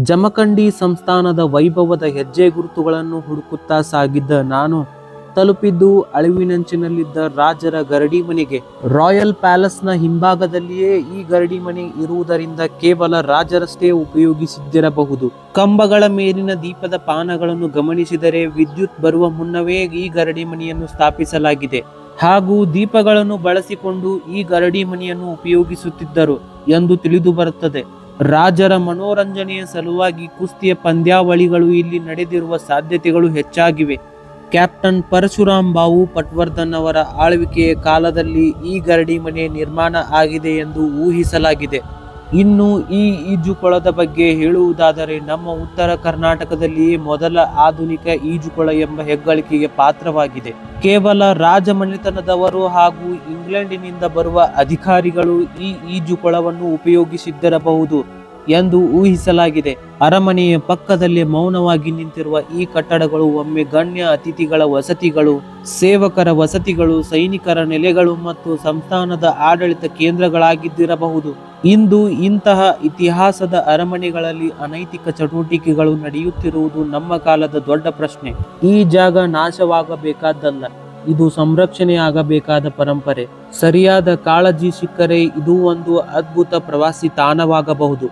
ಜಮಖಂಡಿ ಸಂಸ್ಥಾನದ ವೈಭವದ ಹೆಜ್ಜೆ ಗುರುತುಗಳನ್ನು ಹುಡುಕುತ್ತಾ ಸಾಗಿದ್ದ ನಾನು ತಲುಪಿದ್ದು ಅಳಿವಿನಂಚಿನಲ್ಲಿದ್ದ ರಾಜರ ಗರಡಿ ಮನೆಗೆ. ರಾಯಲ್ ಪ್ಯಾಲೇಸ್ನ ಹಿಂಭಾಗದಲ್ಲಿಯೇ ಈ ಗರಡಿ ಮನೆ ಇರುವುದರಿಂದ ಕೇವಲ ರಾಜರಷ್ಟೇ ಉಪಯೋಗಿಸಿದ್ದಿರಬಹುದು. ಕಂಬಗಳ ಮೇಲಿನ ದೀಪದ ಪಾನಗಳನ್ನು ಗಮನಿಸಿದರೆ ವಿದ್ಯುತ್ ಬರುವ ಮುನ್ನವೇ ಈ ಗರಡಿ ಮನೆಯನ್ನು ಸ್ಥಾಪಿಸಲಾಗಿದೆ ಹಾಗೂ ದೀಪಗಳನ್ನು ಬಳಸಿಕೊಂಡು ಈ ಗರಡಿ ಮನೆಯನ್ನು ಉಪಯೋಗಿಸುತ್ತಿದ್ದರು ಎಂದು ತಿಳಿದು ಬರುತ್ತದೆ. ರಾಜರ ಮನೋರಂಜನೆಯ ಸಲುವಾಗಿ ಕುಸ್ತಿಯ ಪಂದ್ಯಾವಳಿಗಳು ಇಲ್ಲಿ ನಡೆದಿರುವ ಸಾಧ್ಯತೆಗಳು ಹೆಚ್ಚಾಗಿವೆ. ಕ್ಯಾಪ್ಟನ್ ಪರಶುರಾಮ್ ಬಾವು ಪಟ್ವರ್ಧನ್ ಅವರ ಆಳ್ವಿಕೆಯ ಕಾಲದಲ್ಲಿ ಈ ಗರಡಿ ಮನೆ ನಿರ್ಮಾಣ ಆಗಿದೆ ಎಂದು ಊಹಿಸಲಾಗಿದೆ. ಇನ್ನು ಈ ಈಜುಕೊಳದ ಬಗ್ಗೆ ಹೇಳುವುದಾದರೆ ನಮ್ಮ ಉತ್ತರ ಕರ್ನಾಟಕದಲ್ಲಿಯೇ ಮೊದಲ ಆಧುನಿಕ ಈಜುಕೊಳ ಎಂಬ ಹೆಗ್ಗಳಿಕೆಗೆ ಪಾತ್ರವಾಗಿದೆ. ಕೇವಲ ರಾಜಮನೆತನದವರು ಹಾಗೂ ಇಂಗ್ಲೆಂಡಿನಿಂದ ಬರುವ ಅಧಿಕಾರಿಗಳು ಈ ಈಜುಕೊಳವನ್ನು ಉಪಯೋಗಿಸಿದ್ದಿರಬಹುದು ಎಂದು ಊಹಿಸಲಾಗಿದೆ. ಅರಮನೆಯ ಪಕ್ಕದಲ್ಲಿ ಮೌನವಾಗಿ ನಿಂತಿರುವ ಈ ಕಟ್ಟಡಗಳು ಒಮ್ಮೆ ಗಣ್ಯ ಅತಿಥಿಗಳ ವಸತಿಗಳು, ಸೇವಕರ ವಸತಿಗಳು, ಸೈನಿಕರ ನೆಲೆಗಳು ಮತ್ತು ಸಂಸ್ಥಾನದ ಆಡಳಿತ ಕೇಂದ್ರಗಳಾಗಿದ್ದಿರಬಹುದು. ಇಂದು ಇಂತಹ ಇತಿಹಾಸದ ಅರಮನೆಗಳಲ್ಲಿ ಅನೈತಿಕ ಚಟುವಟಿಕೆಗಳು ನಡೆಯುತ್ತಿರುವುದು ನಮ್ಮ ಕಾಲದ ದೊಡ್ಡ ಪ್ರಶ್ನೆ. ಈ ಜಾಗ ನಾಶವಾಗಬೇಕಾದ್ದಲ್ಲ, ಇದು ಸಂರಕ್ಷಣೆ ಆಗಬೇಕಾದ ಪರಂಪರೆ. ಸರಿಯಾದ ಕಾಳಜಿ ಸಿಕ್ಕರೆ ಇದು ಒಂದು ಅದ್ಭುತ ಪ್ರವಾಸಿ ತಾಣವಾಗಬಹುದು.